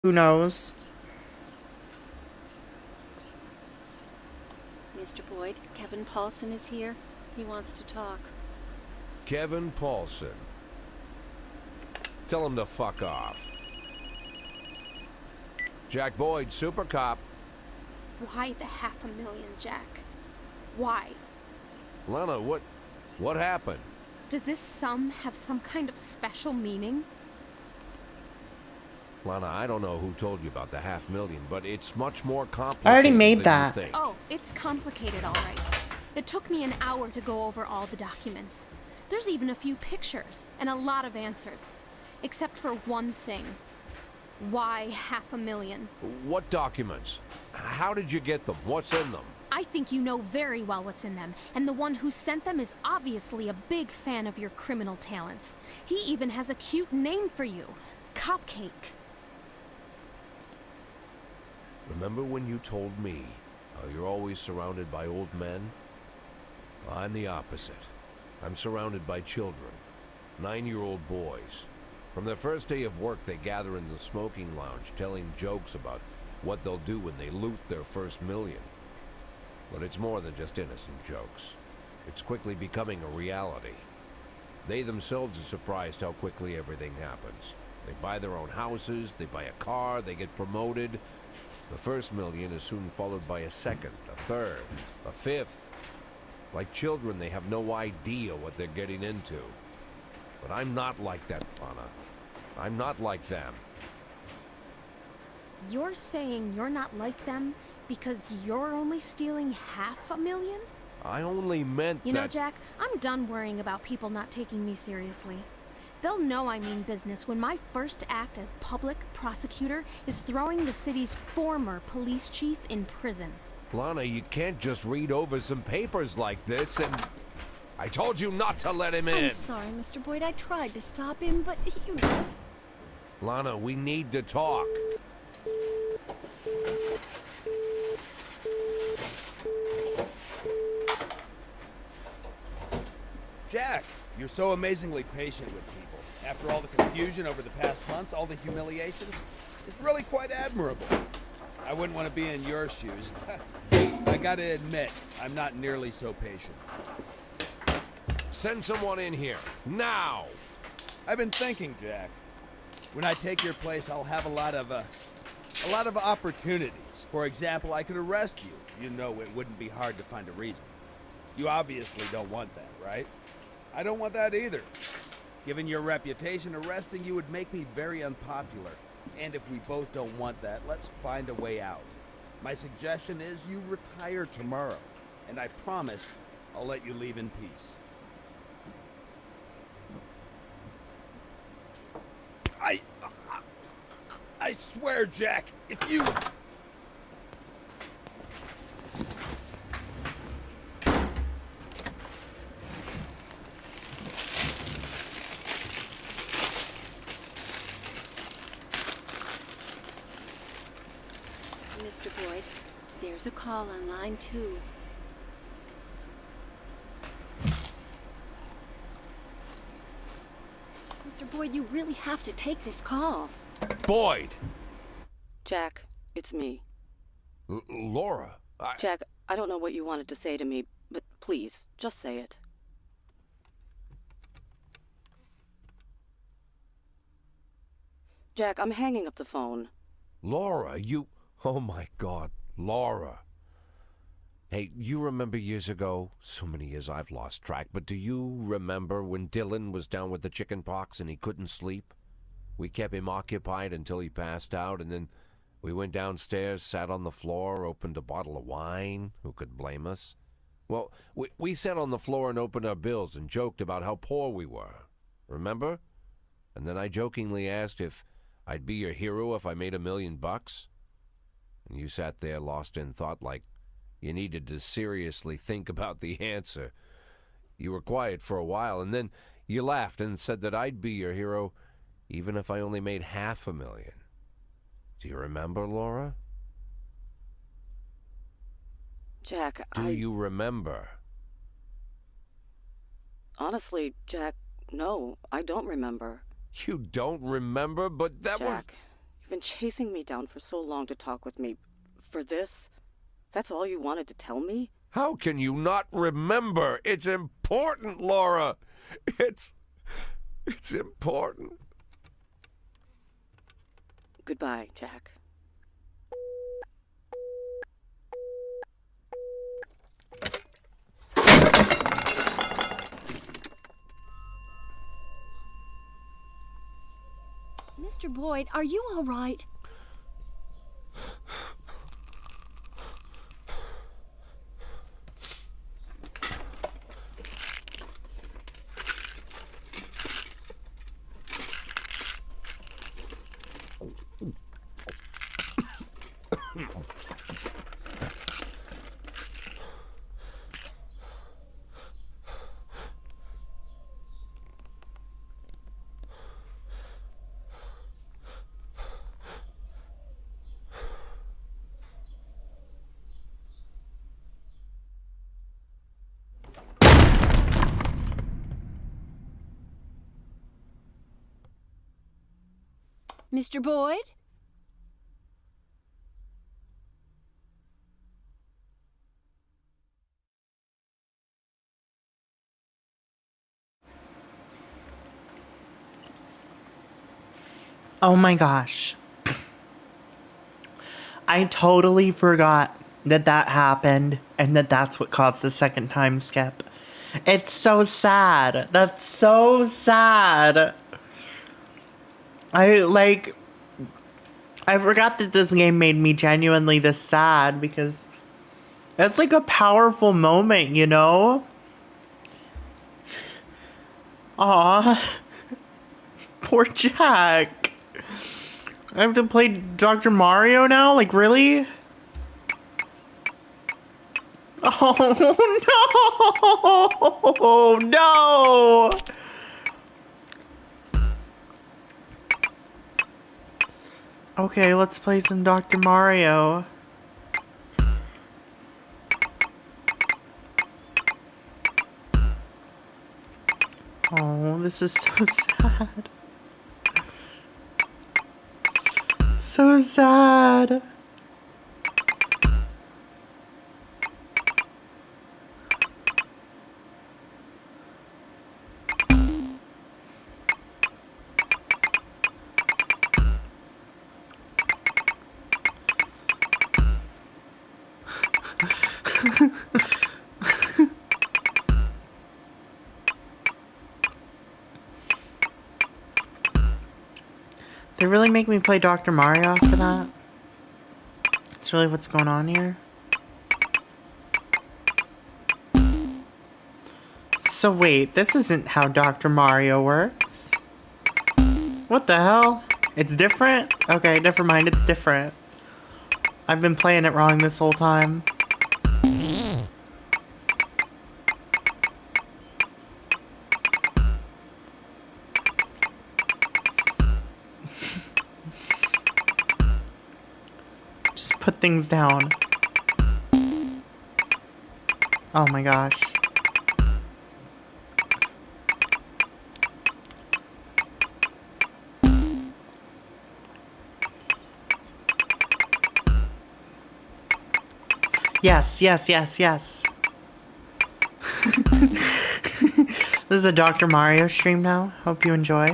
Who knows? Mr. Boyd, Kevin Paulson is here. He wants to talk. Kevin Paulson. Tell him to fuck off. Jack Boyd, super cop. Why the $500,000, Jack? Why? Lana, what happened? Does this sum have some kind of special meaning? Lana, I don't know who told you about the $500,000, but it's much more complicated I already made than that. you think. Oh, it's complicated, all right. It took me an hour to go over all the documents. There's even a few pictures and a lot of answers. Except for one thing. Why $500,000? What documents? How did you get them? What's in them? I think you know very well what's in them, and the one who sent them is obviously a big fan of your criminal talents. He even has a cute name for you. Cupcake. Remember when you told me how you're always surrounded by old men? Well, I'm the opposite. I'm surrounded by children. 9-year-old boys. From their first day of work, they gather in the smoking lounge, telling jokes about what they'll do when they loot their first million. But it's more than just innocent jokes. It's quickly becoming a reality. They themselves are surprised how quickly everything happens. They buy their own houses, they buy a car, they get promoted. The first million is soon followed by a second, a third, a fifth. Like children, they have no idea what they're getting into. But I'm not like that, Lana. I'm not like them. You're saying you're not like them because you're only stealing $500,000? I only meant You know, that... Jack, I'm done worrying about people not taking me seriously. They'll know I mean business when my first act as public prosecutor is throwing the city's former police chief in prison. Lana, you can't just read over some papers like this and... I told you not to let him in! I'm sorry, Mr. Boyd. I tried to stop him, but you know... Lana, we need to talk. Jack, you're so amazingly patient with people. After all the confusion over the past months, all the humiliations, it's really quite admirable. I wouldn't want to be in your shoes. I gotta admit, I'm not nearly so patient. Send someone in here, now! I've been thinking, Jack. When I take your place, I'll have a lot of opportunities. For example, I could arrest you. You know it wouldn't be hard to find a reason. You obviously don't want that, right? I don't want that either. Given your reputation, arresting you would make me very unpopular. And if we both don't want that, let's find a way out. My suggestion is you retire tomorrow. And I promise I'll let you leave in peace. I swear, Jack, if you... Mr. Boyd, there's a call on line 2. Mr. Boyd, you really have to take this call. Boyd! Jack, it's me. Laura, Jack, I don't know what you wanted to say to me, but please, just say it. Jack, I'm hanging up the phone. Laura, you... Oh my God, Laura. Hey, you remember years ago? So many years I've lost track, but do you remember when Dylan was down with the chicken pox and he couldn't sleep? We kept him occupied until he passed out, and then we went downstairs, sat on the floor, opened a bottle of wine. Who could blame us? Well, we sat on the floor and opened our bills and joked about how poor we were. Remember? And then I jokingly asked if I'd be your hero if I made $1 million. And you sat there lost in thought like you needed to seriously think about the answer. You were quiet for a while, and then you laughed and said that I'd be your hero even if I only made $500,000. Do you remember, Laura? Jack, Do you remember? Honestly, Jack, no, I don't remember. You don't remember? But that was... Jack, been chasing me down for so long to talk with me. For this? That's all you wanted to tell me? How can you not remember? It's important, Laura. It's important. Goodbye, Jack. Mr. Boyd, are you all right? Mr. Boyd? Oh my gosh. I totally forgot that happened and that's what caused the second time skip. It's so sad. That's so sad. I forgot that this game made me genuinely this sad because it's like a powerful moment, you know? Aw. Poor Jack. I have to play Dr. Mario now? Like, really? Oh, no! No! Okay, let's play some Dr. Mario. Oh, this is so sad. So sad. They really make me play Dr. Mario after that? That's really what's going on here? So wait, this isn't how Dr. Mario works. What the hell? It's different? Okay, never mind, it's different. I've been playing it wrong this whole time. Just put things down. Oh my gosh. Yes, yes, yes, yes. This is a Dr. Mario stream now. Hope you enjoy.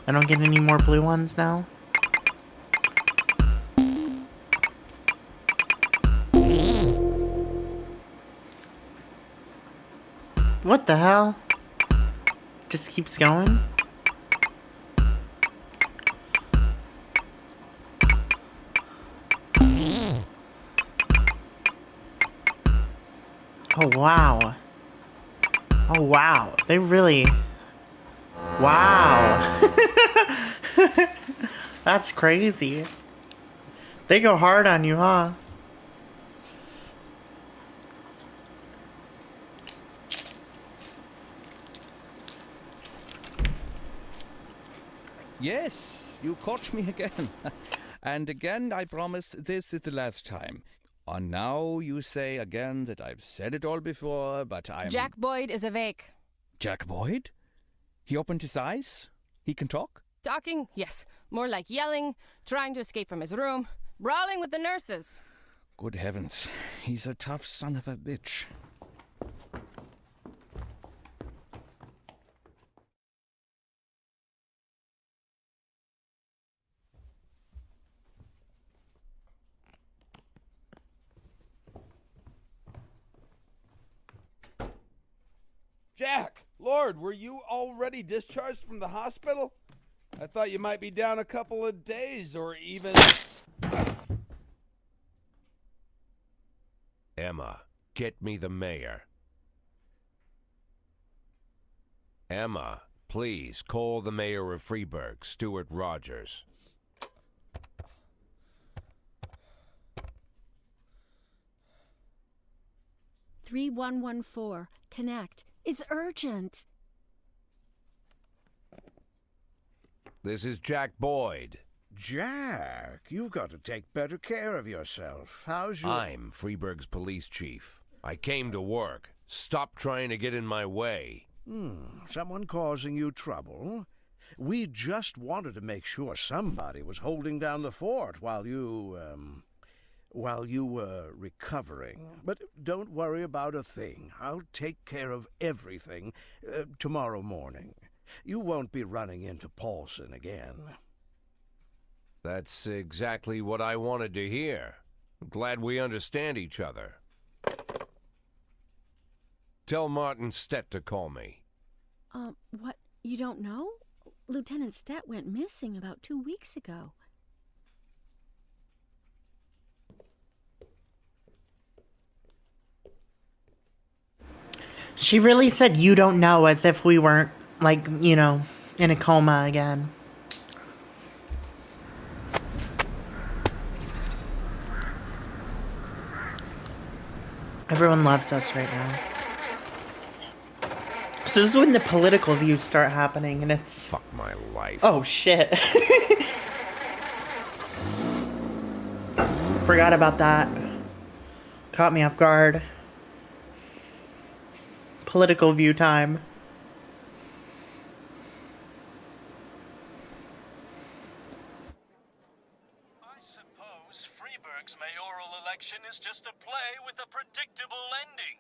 I don't get any more blue ones now. What the hell? Just keeps going? Oh, wow. Oh, wow. They really... Wow. That's crazy. They go hard on you, huh? Yes, you caught me again. And again, I promise this is the last time. And now you say again that I've said it all before, but I'm... Jack Boyd is awake. Jack Boyd? He opened his eyes? He can talk? Talking? Yes. More like yelling, trying to escape from his room, brawling with the nurses. Good heavens. He's a tough son of a bitch. Jack! Lord, were you already discharged from the hospital? I thought you might be down a couple of days or even... Emma, get me the mayor. Emma, please call the mayor of Freeburg, Stuart Rogers. 3114. Connect. It's urgent. This is Jack Boyd. Jack, you've got to take better care of yourself. How's your... I'm Freeburg's police chief. I came to work. Stop trying to get in my way. Someone causing you trouble? We just wanted to make sure somebody was holding down the fort while you were recovering. But don't worry about a thing. I'll take care of everything tomorrow morning. You won't be running into Paulson again. That's exactly what I wanted to hear. I'm glad we understand each other. Tell Martin Stett to call me. What? You don't know? Lieutenant Stett went missing about 2 weeks ago. She really said you don't know as if we weren't, like, you know, in a coma again. Everyone loves us right now. So this is when the political views start happening, and it's... Fuck my life. Oh, shit. Forgot about that. Caught me off guard. Political view time. I suppose Freeburg's mayoral election is just a play with a predictable ending.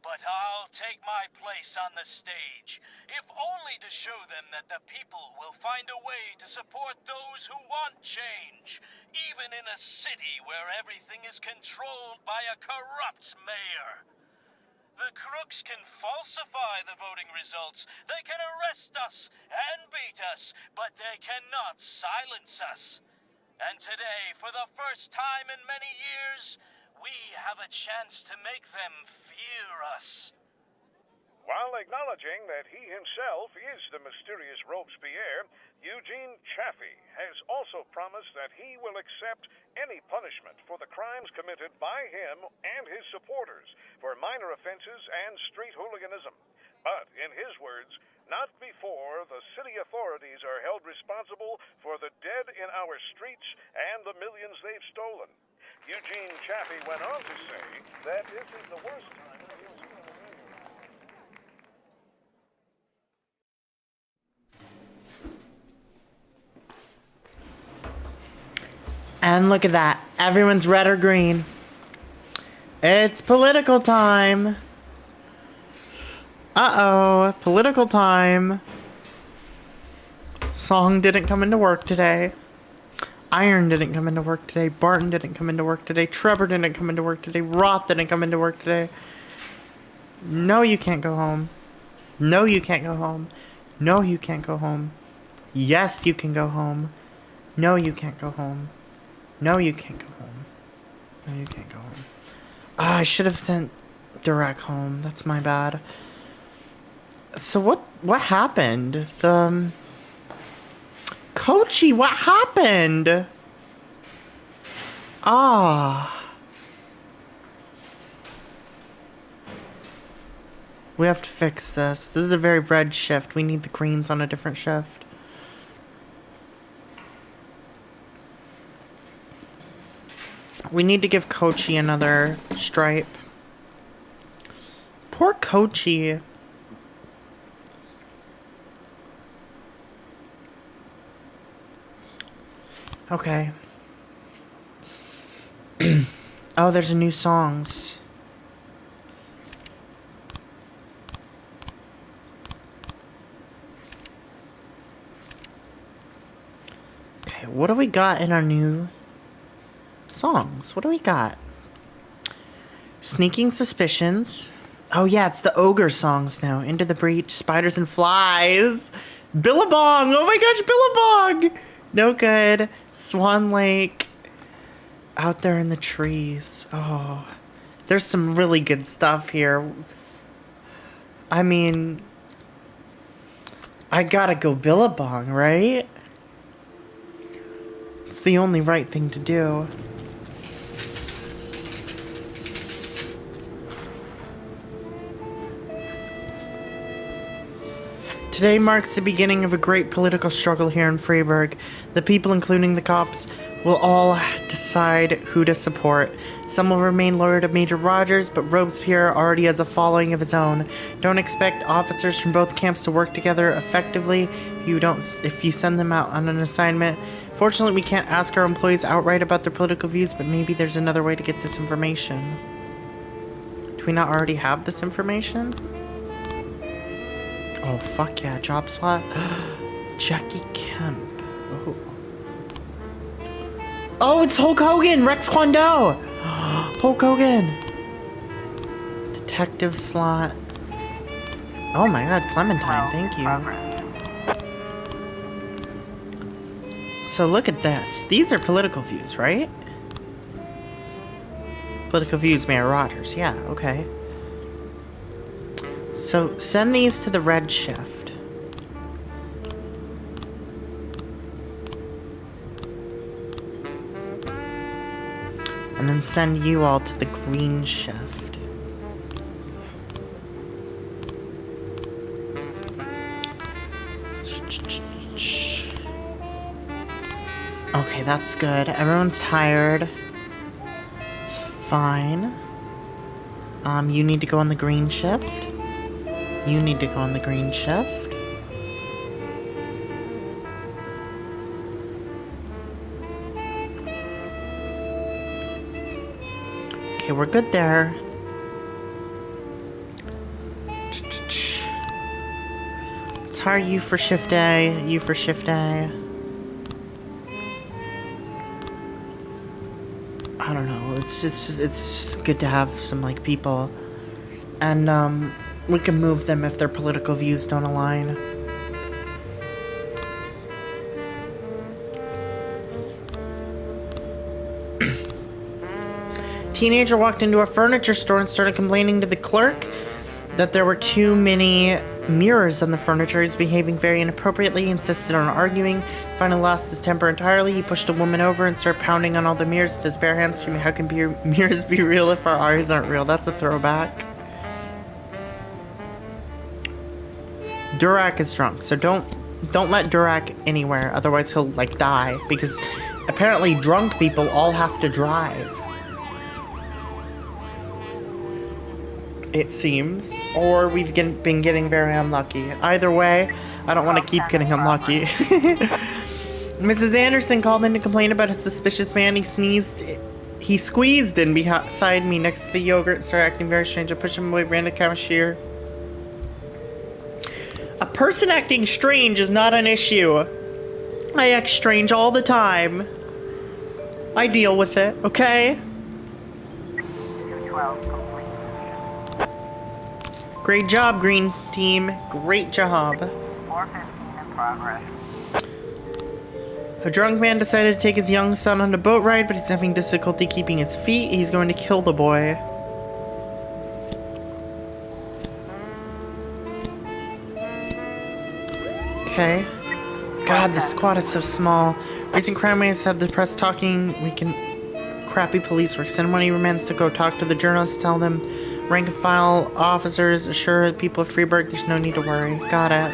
But I'll take my place on the stage, if only to show them that the people will find a way to support those who want change, even in a city where everything is controlled by a corrupt mayor. The crooks can falsify the voting results, they can arrest us and beat us, but they cannot silence us. And today, for the first time in many years, we have a chance to make them fear us. While acknowledging that he himself is the mysterious Robespierre, Eugene Chaffee has also promised that he will accept any punishment for the crimes committed by him and his supporters for minor offenses and street hooliganism. But, in his words, not before the city authorities are held responsible for the dead in our streets and the millions they've stolen. Eugene Chaffee went on to say that this is the worst time that he'll see the And look at that. Everyone's red or green. It's political time. Uh-oh. Political time. Song didn't come into work today. Iron didn't come into work today. Barton didn't come into work today. Trevor didn't come into work today. Roth didn't come into work today. No, you can't go home. No, you can't go home. No, you can't go home. Yes, you can go home. No, you can't go home. No, you can't go home. No, you can't go home. Ah, I should have sent direct home. That's my bad. So what happened? Coachy, what happened? Ah. We have to fix this. This is a very red shift. We need the greens on a different shift. We need to give Coachy another stripe. Poor Coachy. Okay. Oh, there's a new songs. Okay, what do we got in our new songs? What do we got? Sneaking Suspicions. Oh yeah, it's the ogre songs now. Into the Breach, Spiders and Flies. Billabong! Oh my gosh, Billabong! No good. Swan Lake. Out there in the trees. Oh. There's some really good stuff here. I mean, I gotta go Billabong, right? It's the only right thing to do. Today marks the beginning of a great political struggle here in Freiburg. The people, including the cops, will all decide who to support. Some will remain loyal to Major Rogers, but Robespierre already has a following of his own. Don't expect officers from both camps to work together effectively if you send them out on an assignment. Fortunately, we can't ask our employees outright about their political views, but maybe there's another way to get this information. Do we not already have this information? Oh, fuck yeah, job slot. Jackie Kemp. Oh. Oh, it's Hulk Hogan! Rex Kwon Do! Hulk Hogan! Detective slot. Oh my god, Clementine, thank you. So look at this. These are political views, right? Political views, Mayor Rogers. Yeah, okay. So send these to the red shift. And then send you all to the green shift. Okay, that's good. Everyone's tired. It's fine. You need to go on the green shift. You need to go on the green shift. Okay, we're good there. Let's hire you for shift A, you for shift A. I don't know, it's just good to have some, like, people. And, we can move them if their political views don't align. Teenager walked into a furniture store and started complaining to the clerk that there were too many mirrors on the furniture. He's behaving very inappropriately, insisted on arguing, finally lost his temper entirely. He pushed a woman over and started pounding on all the mirrors with his bare hands, screaming, "How can mirrors be real if our eyes aren't real?" That's a throwback. Durak is drunk, so don't let Durak anywhere, otherwise he'll, like, die, because apparently drunk people all have to drive. It seems. Or we've been getting very unlucky. Either way, I don't want to keep getting unlucky. Mrs. Anderson called in to complain about a suspicious man. He squeezed in beside me next to the yogurt and started acting very strange. I pushed him away, ran to cashier. A person acting strange is not an issue. I act strange all the time. I deal with it, okay? Great job, green team. Great job. 415 in progress. A drunk man decided to take his young son on a boat ride, but he's having difficulty keeping his feet. He's going to kill the boy. Okay. God, this squad is so small. Recent crime rates have the press talking. Crappy police work. Send one of your men to go talk to the journalists. Tell them rank and file officers assure the people of Freiburg there's no need to worry. Got it.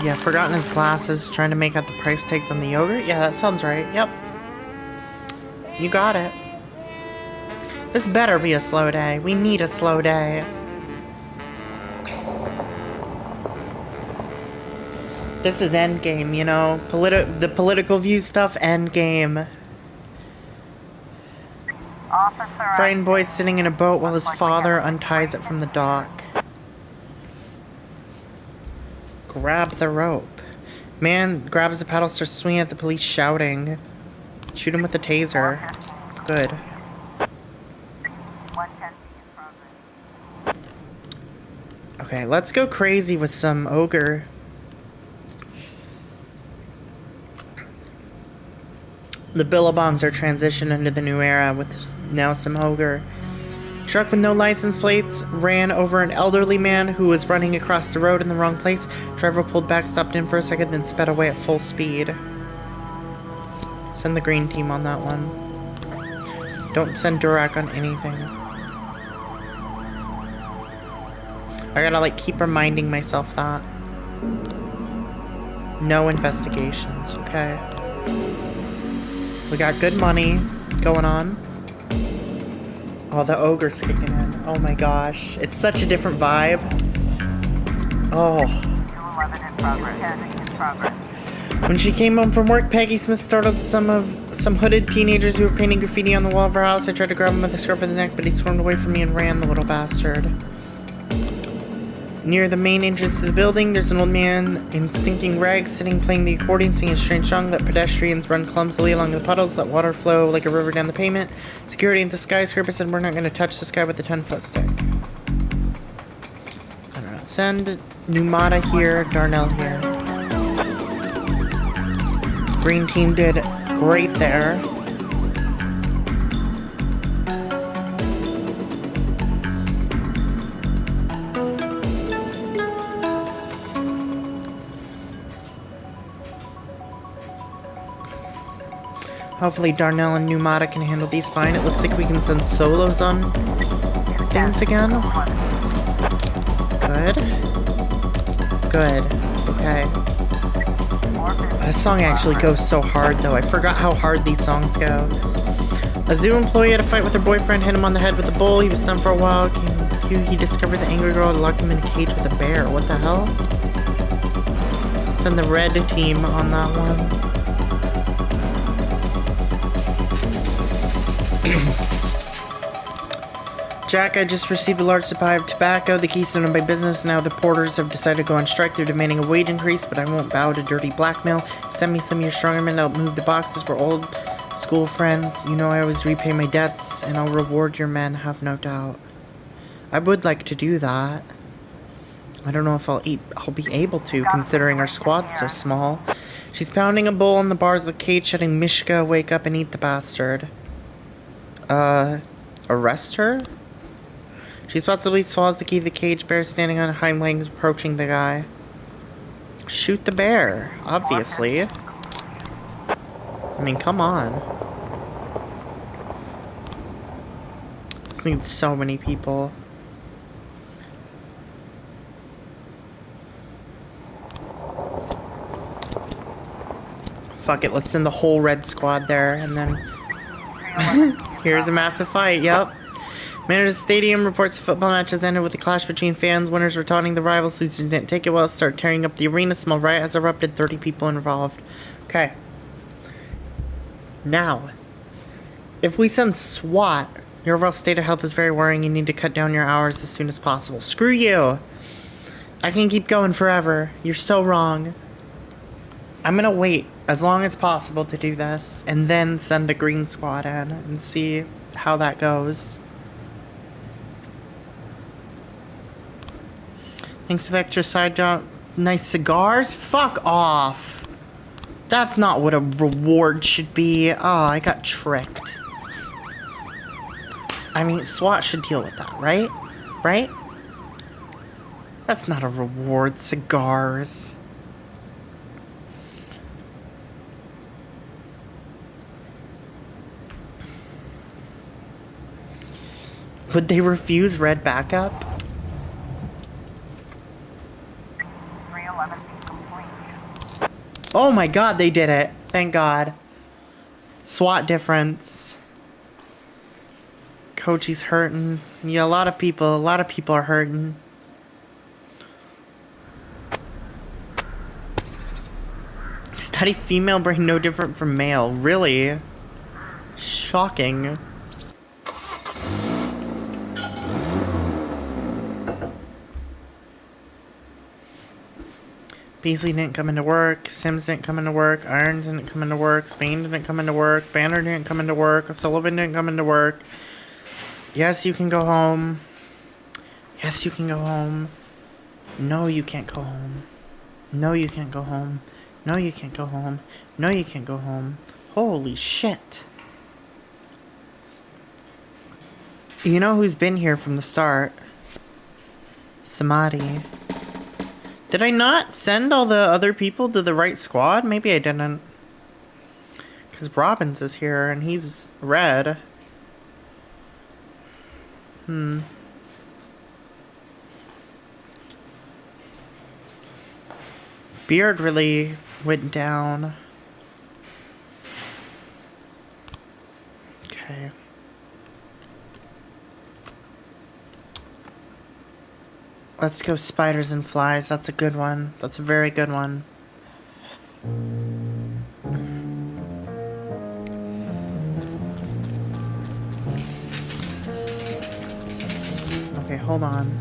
Yeah, forgotten his glasses. Trying to make out the price tags on the yogurt. Yeah, that sounds right. Yep. You got it. This better be a slow day. We need a slow day. This is endgame, you know? The political view stuff, endgame. Frightened boy sitting in a boat while his father unties it from the dock. Grab the rope. Man grabs the paddle, starts swinging at the police, shouting. Shoot him with the taser. Good. Okay, let's go crazy with some ogre. The Billabongs are transitioned into the new era with now some ogre. Truck with no license plates ran over an elderly man who was running across the road in the wrong place. Driver pulled back, stopped in for a second, then sped away at full speed. Send the green team on that one. Don't send Durak on anything. I gotta, like, keep reminding myself that. No investigations, okay? We got good money going on. Oh, the ogre's kicking in. Oh my gosh. It's such a different vibe. Oh. When she came home from work, Peggy Smith startled some hooded teenagers who were painting graffiti on the wall of her house. I tried to grab him with a scruff of the neck, but he squirmed away from me and ran, the little bastard. Near the main entrance to the building, there's an old man in stinking rags sitting playing the accordion, singing a strange song. Let pedestrians run clumsily along the puddles, let water flow like a river down the pavement. Security at the skyscraper said we're not going to touch this guy with a 10-foot stick. I don't know. Send Numata here, Darnell here. Green team did great there. Hopefully Darnell and Numata can handle these fine. It looks like we can send solos on things again. Good. Good. Okay. This song actually goes so hard, though. I forgot how hard these songs go. A zoo employee had a fight with her boyfriend, hit him on the head with a bowl. He was stunned for a while. He discovered the angry girl had locked him in a cage with a bear. What the hell? Send the red team on that one. Jack, I just received a large supply of tobacco. The keystone of my business. Now the porters have decided to go on strike. They're demanding a wage increase, but I won't bow to dirty blackmail. Send me some of your stronger men to help move the boxes. We're old school friends. You know I always repay my debts, and I'll reward your men, have no doubt. I would like to do that. I don't know if I'll be able to, considering our squad's so small. She's pounding a bowl on the bars of the cage, shouting, Mishka, wake up and eat the bastard. Arrest her? She possibly swallows the key to the cage. Bear standing on hind legs, approaching the guy. Shoot the bear, obviously. I mean, come on. This needs so many people. Fuck it, let's send the whole red squad there, and then... Here's a massive fight, yep. Manager's stadium reports the football match has ended with a clash between fans. Winners were taunting the rivals. Losers didn't take it well. Start tearing up the arena. Small riot has erupted. 30 people involved. Okay. Now, if we send SWAT, your overall state of health is very worrying. You need to cut down your hours as soon as possible. Screw you. I can keep going forever. You're so wrong. I'm gonna wait as long as possible to do this, and then send the green squad in and see how that goes. Thanks for the extra side job. Nice cigars? Fuck off. That's not what a reward should be. Oh, I got tricked. I mean, SWAT should deal with that, right? Right? That's not a reward. Cigars. Would they refuse red backup? Oh my god, they did it. Thank god. SWAT difference. Kochi's hurting. Yeah, a lot of people are hurting. Study female brain no different from male. Really? Shocking. Beasley didn't come into work. Sims didn't come into work. Irons didn't come into work. Spain didn't come into work. Banner didn't come into work. Sullivan didn't come into work. Yes, you can go home. Yes, you can go home. No, you can't go home. No, you can't go home. No, you can't go home. No, you can't go home. Holy shit. You know who's been here from the start? Samadhi. Did I not send all the other people to the right squad? Maybe I didn't. Because Robbins is here and he's red. Beard really went down. Okay. Let's go spiders and flies. That's a good one. That's a very good one. Okay, hold on.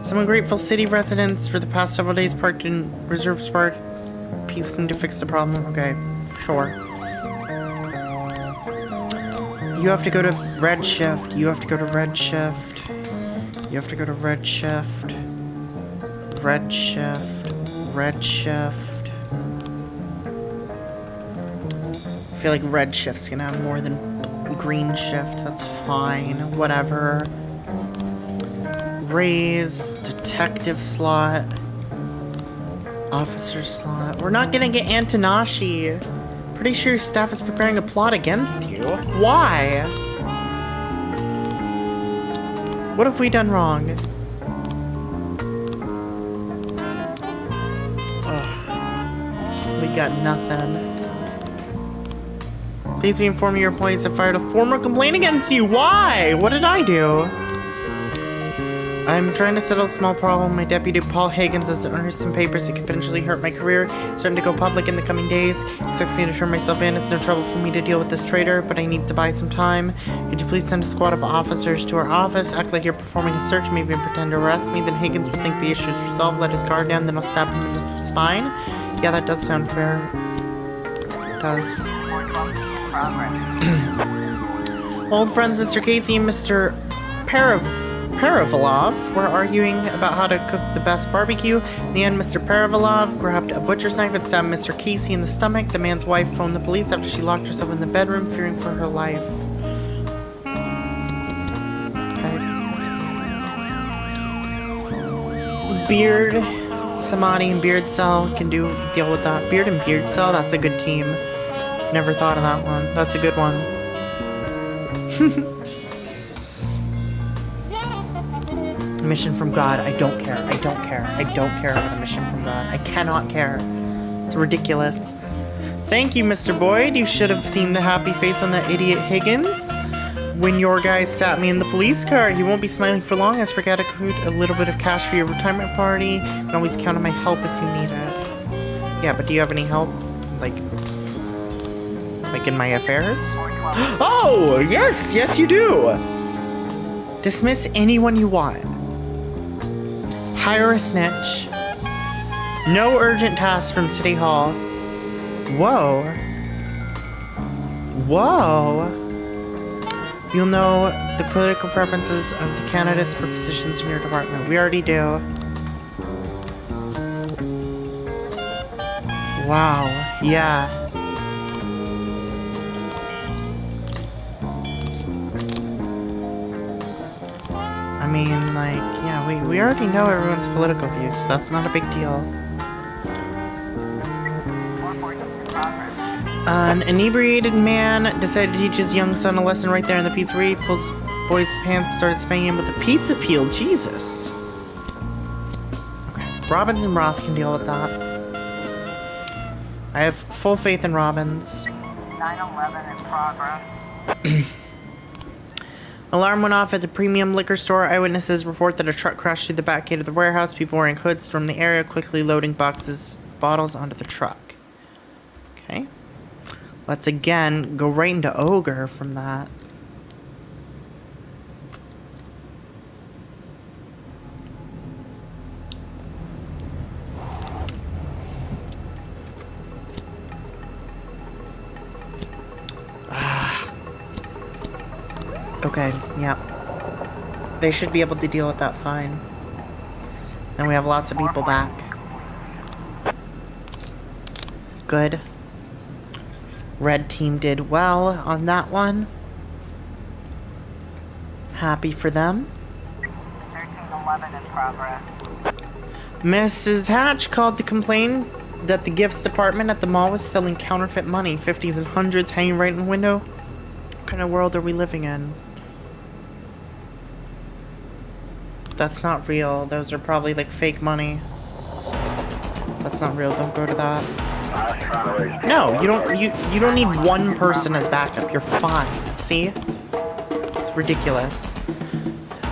Some ungrateful city residents for the past several days parked in reserve spot. Peace need to fix the problem. Okay, sure. You have to go to red shift. You have to go to red shift. You have to go to red shift. Red shift. Red shift. I feel like red shift's gonna have more than green shift. That's fine. Whatever. Raise. Detective slot. Officer slot. We're not gonna get Antanashi. Pretty sure your staff is preparing a plot against you. Why? What have we done wrong? Ugh. We got nothing. Please be informed your employees have fired a formal complaint against you. Why? What did I do? I'm trying to settle a small problem. My deputy, Paul Higgins, has unearthed some papers that could potentially hurt my career. It's starting to go public in the coming days. Expects me to turn myself in. It's no trouble for me to deal with this traitor, but I need to buy some time. Could you please send a squad of officers to our office? Act like you're performing a search, maybe even pretend to arrest me. Then Higgins will think the issue is resolved, let his guard down, then I'll stab him in the spine. Yeah, that does sound fair. It does. Old friends Mr. Casey and Mr. Paravolov were arguing about how to cook the best barbecue. In the end, Mr. Paravolov grabbed a butcher's knife and stabbed Mr. Casey in the stomach. The man's wife phoned the police after she locked herself in the bedroom, fearing for her life. Okay. Beard, Samadhi, and Beard Cell can deal with that. Beard and Beard Cell, that's a good team. Never thought of that one. That's a good one. Mission from God. I don't care. I don't care. I don't care about a mission from God. I cannot care. It's ridiculous. Thank you, Mr. Boyd. You should have seen the happy face on that idiot Higgins when your guys sat me in the police car. You won't be smiling for long. As for a little bit of cash for your retirement party. You can always count on my help if you need it. Yeah, but do you have any help? Like in my affairs? Oh, yes, yes you do. Dismiss anyone you want. Hire a snitch. No urgent tasks from City Hall. Whoa. Whoa. You'll know the political preferences of the candidates for positions in your department. We already do. Wow. Yeah. I mean, like, yeah, we already know everyone's political views, so that's not a big deal. An inebriated man decided to teach his young son a lesson right there in the pizzeria. He pulled his boy's pants, started spanking him with a pizza peel. Jesus. Okay, Robbins and Roth can deal with that. I have full faith in Robbins. 9/11 in progress. Alarm went off at the premium liquor store. Eyewitnesses report that a truck crashed through the back gate of the warehouse. People wearing hoods stormed the area, quickly loading bottles onto the truck. Okay. Let's again go right into Ogre from that. Okay, yeah. They should be able to deal with that fine. And we have lots of people back. Good. Red team did well on that one. Happy for them. 1311 in progress. Mrs. Hatch called to complain that the gifts department at the mall was selling counterfeit money, 50s and 100s hanging right in the window. What kind of world are we living in? That's not real. Those are probably like fake money. That's not real. Don't go to that. No, you don't need one person as backup. You're fine. See? It's ridiculous.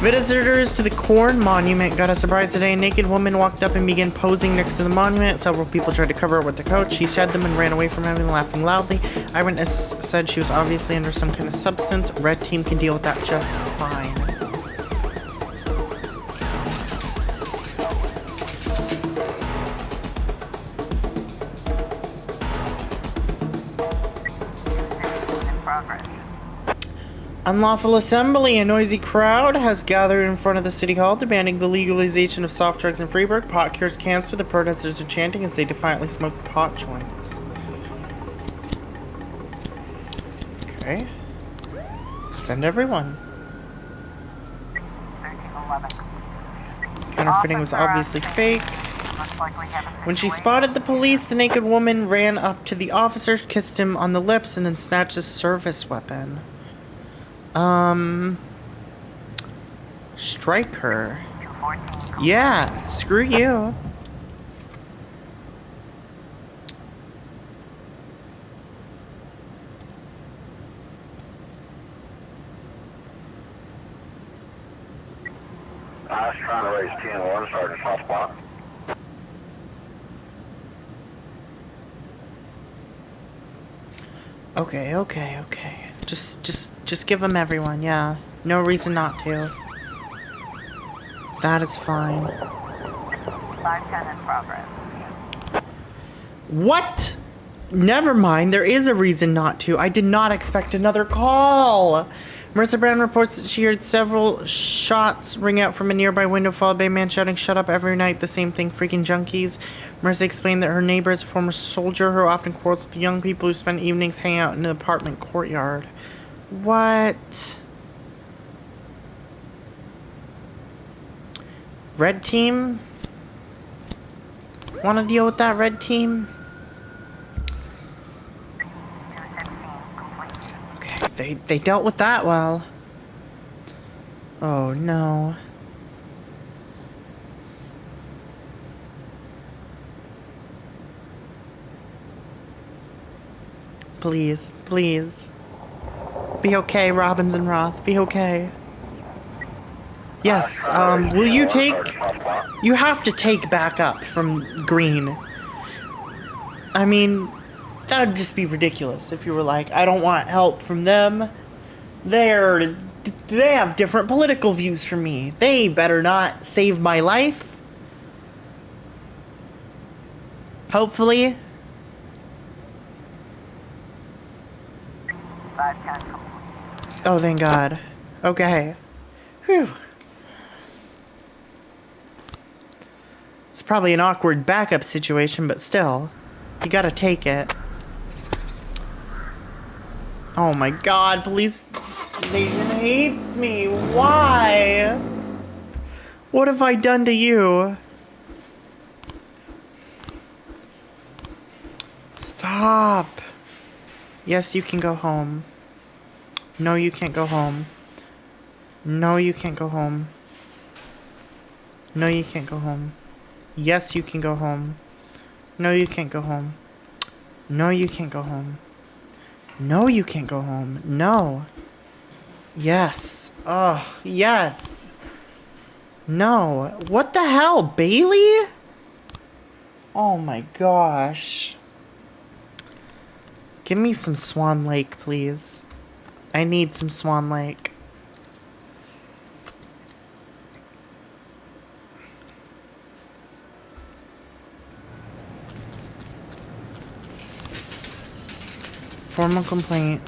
Visitors to the Corn Monument got a surprise today. A naked woman walked up and began posing next to the monument. Several people tried to cover her with the coat. She shed them and ran away from him, laughing loudly. Eyewitness said she was obviously under some kind of substance. Red team can deal with that just fine. Unlawful assembly. A noisy crowd has gathered in front of the city hall demanding the legalization of soft drugs in Freeburg. Pot cures cancer. The protesters are chanting as they defiantly smoke pot joints. Okay. Send everyone. Counterfeiting was obviously fake. When she spotted the police, the naked woman ran up to the officer, kissed him on the lips, and then snatched his service weapon. Strike her. Yeah, screw you. I was trying to raise 10-1, Sergeant Softball. Okay. Just give them everyone, yeah. No reason not to. That is fine. 510 in progress. What? Never mind, there is a reason not to. I did not expect another call. Marissa Brown reports that she heard several shots ring out from a nearby window, followed by a man shouting, "Shut up," every night. The same thing, freaking junkies. Marissa explained that her neighbor is a former soldier who often quarrels with the young people who spend evenings hanging out in the apartment courtyard. What? Red team? Want to deal with that, red team? Okay, they dealt with that well. Oh no. Please, please. Be okay, Robbins and Roth. Be okay. Yes, will you take... You have to take backup from Green. I mean, that would just be ridiculous if you were like, I don't want help from them. They have different political views from me. They better not save my life. Hopefully. Oh, thank God. Okay. Whew. It's probably an awkward backup situation, but still. You gotta take it. Oh my God, police station hates me. Why? What have I done to you? Stop. Yes, you can go home. No, you can't go home. No, you can't go home. No, you can't go home. Yes, you can go home. No, you can't go home. No, you can't go home. No, you can't go home. No. Yes. Oh, yes. No. What the hell, Bailey? Oh my gosh. Give me some Swan Lake, please. I need some Swan Lake. Formal complaint.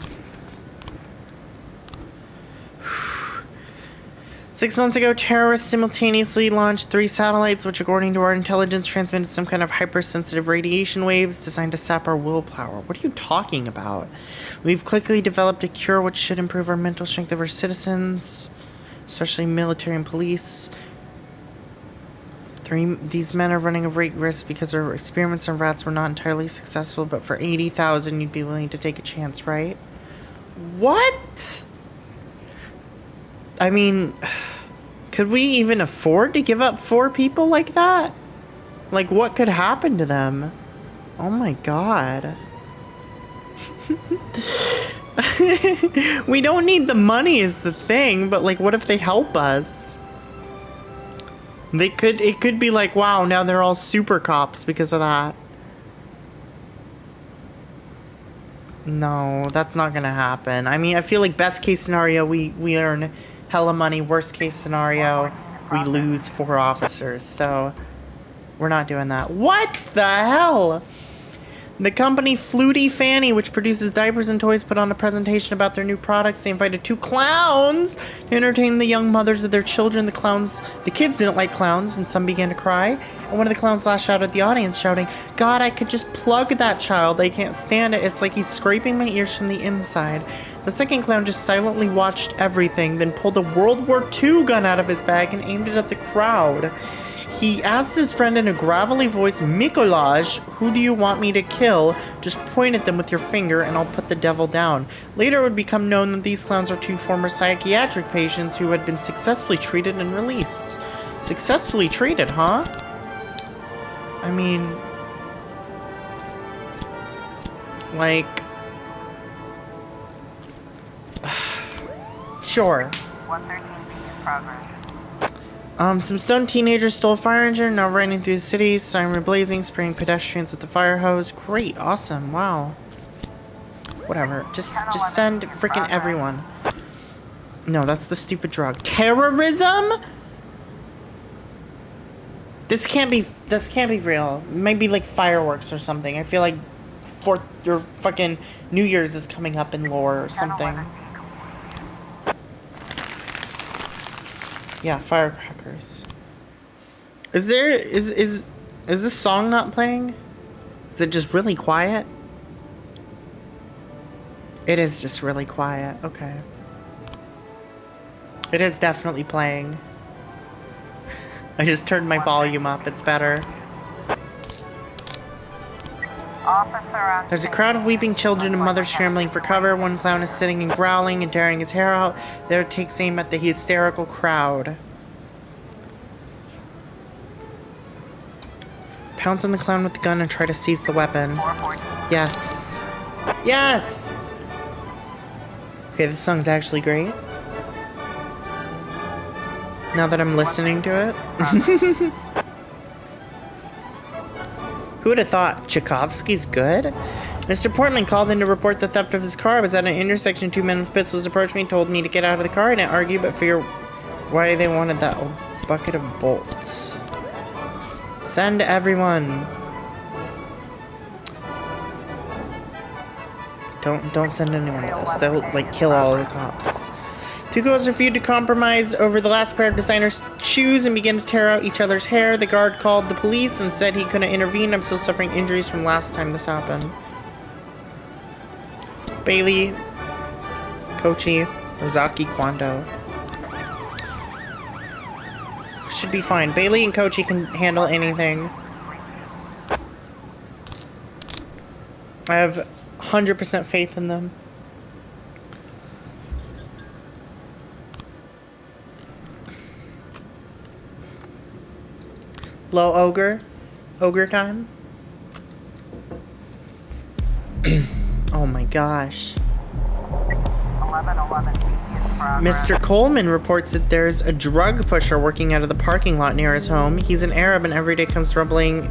6 months ago, terrorists simultaneously launched 3 satellites, which according to our intelligence transmitted some kind of hypersensitive radiation waves designed to sap our willpower. What are you talking about? We've quickly developed a cure which should improve our mental strength of our citizens, especially military and police. These men are running a great risk because our experiments on rats were not entirely successful, but for 80,000 you'd be willing to take a chance, right? What? I mean, could we even afford to give up 4 people like that? Like, what could happen to them? Oh my god. We don't need the money is the thing, but like, what if they help us? It could be like, wow, now they're all super cops because of that. No, that's not gonna happen. I mean, I feel like best case scenario, we earn hella money. Worst case scenario, we lose 4 officers. So, we're not doing that. What the hell? The company Flutie Fanny, which produces diapers and toys, put on a presentation about their new products. They invited 2 clowns to entertain the young mothers of their children. The kids didn't like clowns, and some began to cry. And one of the clowns lashed out at the audience, shouting, "God, I could just plug that child. I can't stand it. It's like he's scraping my ears from the inside." The second clown just silently watched everything, then pulled a World War II gun out of his bag and aimed it at the crowd. He asked his friend in a gravelly voice, "Mikolaj, who do you want me to kill? Just point at them with your finger and I'll put the devil down." Later it would become known that these clowns are 2 former psychiatric patients who had been successfully treated and released. Successfully treated, huh? I mean, like, sure. 113 in progress. Some stoned teenagers stole a fire engine, now running through the city, siren blazing, spraying pedestrians with the fire hose. Great, awesome, wow. Whatever, just send freaking everyone. No, that's the stupid drug. Terrorism? This can't be real. Maybe like fireworks or something. I feel like 4th or fucking New Year's is coming up in lore or something. Yeah, firecrackers. Is this song not playing? Is it just really quiet? It is just really quiet. Okay. It is definitely playing. I just turned my volume up. It's better. There's a crowd of weeping children and mothers scrambling for cover. One clown is sitting and growling and tearing his hair out. The other takes aim at the hysterical crowd. Pounce on the clown with the gun and try to seize the weapon. Yes. Yes! Okay, this song's actually great. Now that I'm listening to it. Who would have thought Tchaikovsky's good? Mr. Portman called in to report the theft of his car. I was at an intersection. 2 men with pistols approached me, told me to get out of the car. I didn't argue, but figure why they wanted that old bucket of bolts. Send everyone. Don't send anyone to this. They'll like kill all of the cops. 2 girls refused to compromise over the last pair of designer's shoes and began to tear out each other's hair. The guard called the police and said he couldn't intervene. I'm still suffering injuries from last time this happened. Bailey, Kochi, Ozaki, Kwando. Should be fine. Bailey and Kochi can handle anything. I have 100% faith in them. Low ogre? Ogre time? Oh my gosh. 1111 in progress. Mr. Coleman reports that there's a drug pusher working out of the parking lot near his home. He's an Arab and every day comes rumbling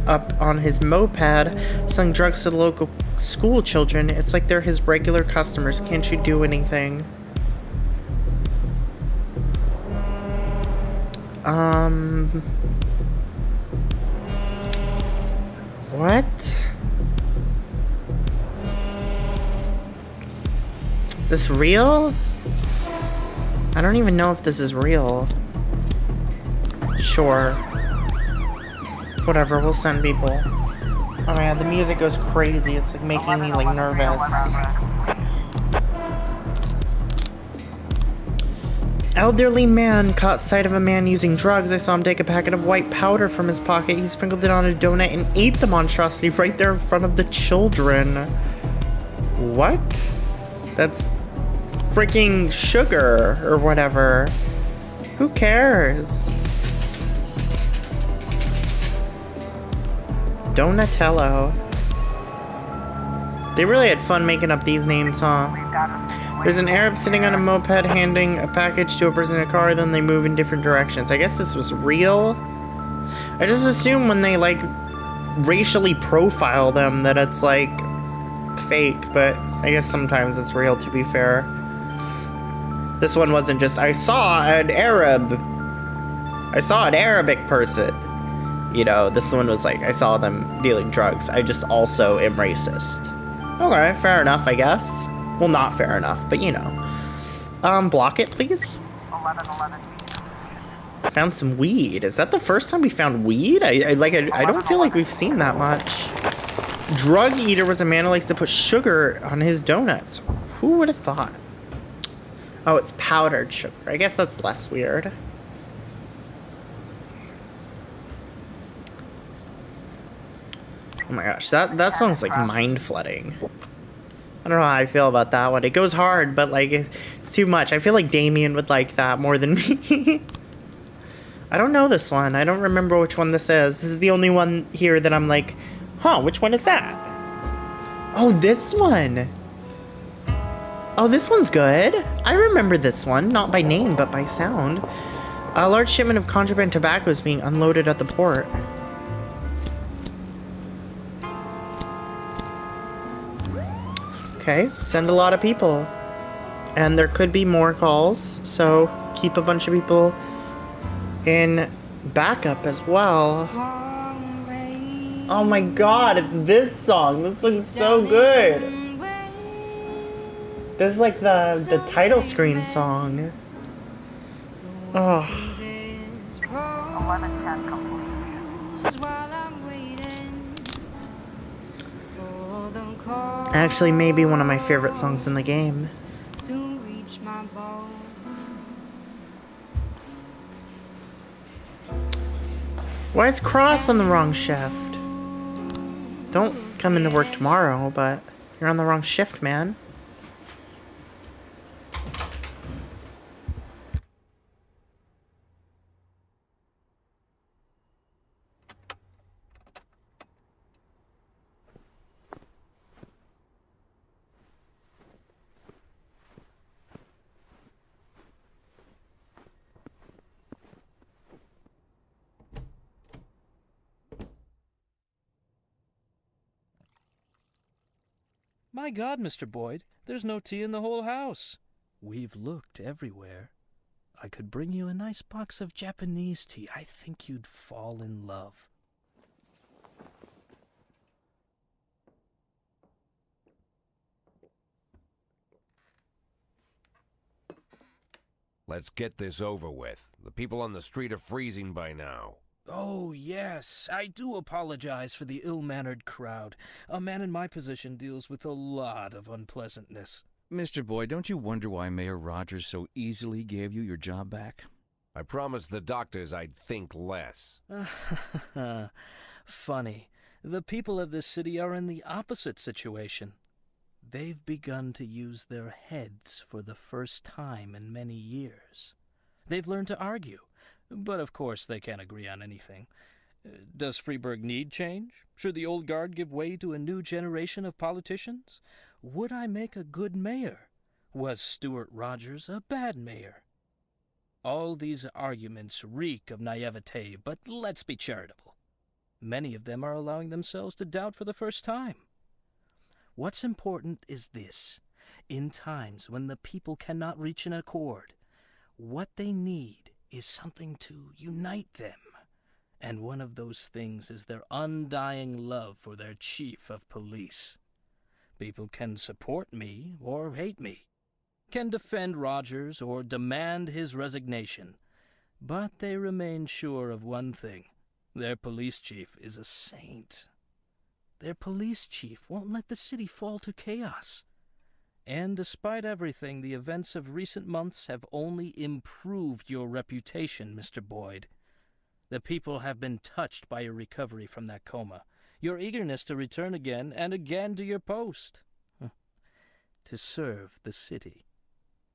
up on his moped, selling drugs to the local school children. It's like they're his regular customers. Can't you do anything? What? Is this real? I don't even know if this is real. Sure. Whatever, we'll send people. Oh man, the music goes crazy. It's like making me like nervous. Elderly man caught sight of a man using drugs. I saw him take a packet of white powder from his pocket. He sprinkled it on a donut and ate the monstrosity right there in front of the children. What? That's freaking sugar or whatever. Who cares? Donatello. They really had fun making up these names, huh? There's an Arab sitting on a moped handing a package to a person in a car, then they move in different directions. I guess this was real? I just assume when they, like, racially profile them that it's, like, fake, but I guess sometimes it's real, to be fair. This one wasn't just, I saw an Arabic person. You know, this one was like, I saw them dealing drugs. I just also am racist. Okay, fair enough, I guess. Well, not fair enough, but you know. Block it, please. 1111. Found some weed. Is that the first time we found weed? I don't feel like we've seen that much. Drug eater was a man who likes to put sugar on his donuts. Who would have thought? Oh, it's powdered sugar. I guess that's less weird. Oh my gosh, that song's like mind flooding. I don't know how I feel about that one. It goes hard, but like it's too much. I feel like Damien would like that more than me. I don't know this one. I don't remember which one this is. This is the only one here that I'm like, huh, which one is that? Oh, this one. Oh, this one's good. I remember this one, not by name, but by sound. A large shipment of contraband tobacco is being unloaded at the port. Okay, send a lot of people. And there could be more calls, so keep a bunch of people in backup as well. Oh my god, it's this song. This looks so good. This is like the title screen song. Oh. 1110 complete. Actually, maybe one of my favorite songs in the game. Why is Cross on the wrong shift? Don't come into work tomorrow, but you're on the wrong shift, man. My God, Mr. Boyd, there's no tea in the whole house. We've looked everywhere. I could bring you a nice box of Japanese tea. I think you'd fall in love. Let's get this over with. The people on the street are freezing by now. Oh, yes. I do apologize for the ill-mannered crowd. A man in my position deals with a lot of unpleasantness. Mr. Boyd, don't you wonder why Mayor Rogers so easily gave you your job back? I promised the doctors I'd think less. Funny. The people of this city are in the opposite situation. They've begun to use their heads for the first time in many years. They've learned to argue. But of course they can't agree on anything. Does Freeburg need change? Should the old guard give way to a new generation of politicians? Would I make a good mayor? Was Stuart Rogers a bad mayor? All these arguments reek of naivete, but let's be charitable. Many of them are allowing themselves to doubt for the first time. What's important is this. In times when the people cannot reach an accord, what they need is something to unite them. And one of those things is their undying love for their chief of police. People can support me or hate me, can defend Rogers or demand his resignation, but they remain sure of one thing. Their police chief is a saint. Their police chief won't let the city fall to chaos. And despite everything, the events of recent months have only improved your reputation, Mr. Boyd. The people have been touched by your recovery from that coma, your eagerness to return again and again to your post, to serve the city.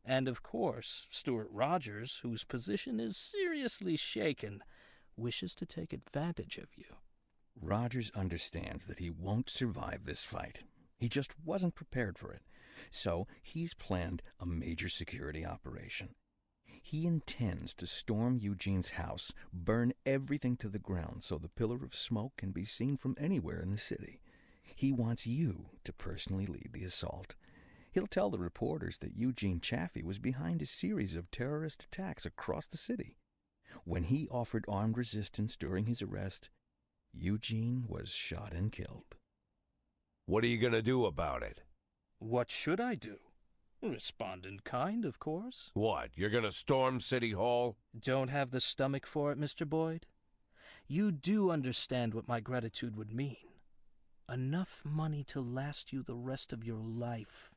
And of course, Stuart Rogers, whose position is seriously shaken, wishes to take advantage of you. Rogers understands that he won't survive this fight. He just wasn't prepared for it. So he's planned a major security operation. He intends to storm Eugene's house, burn everything to the ground so the pillar of smoke can be seen from anywhere in the city. He wants you to personally lead the assault. He'll tell the reporters that Eugene Chaffee was behind a series of terrorist attacks across the city. When he offered armed resistance during his arrest, Eugene was shot and killed. What are you going to do about it? What should I do? Respond in kind, of course. What, you're going to storm City Hall? Don't have the stomach for it, Mr. Boyd? You do understand what my gratitude would mean. Enough money to last you the rest of your life.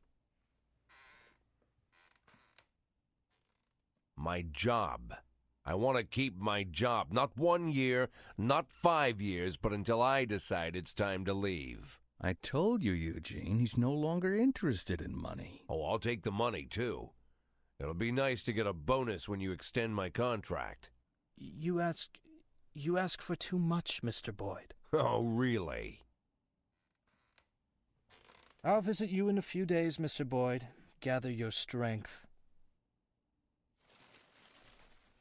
My job. I want to keep my job. Not 1 year, not 5 years, but until I decide it's time to leave. I told you, Eugene, he's no longer interested in money. Oh, I'll take the money, too. It'll be nice to get a bonus when you extend my contract. You ask for too much, Mr. Boyd. Oh, really? I'll visit you in a few days, Mr. Boyd. Gather your strength.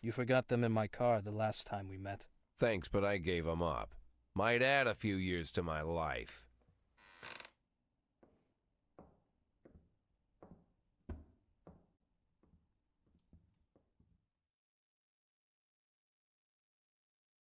You forgot them in my car the last time we met. Thanks, but I gave them up. Might add a few years to my life.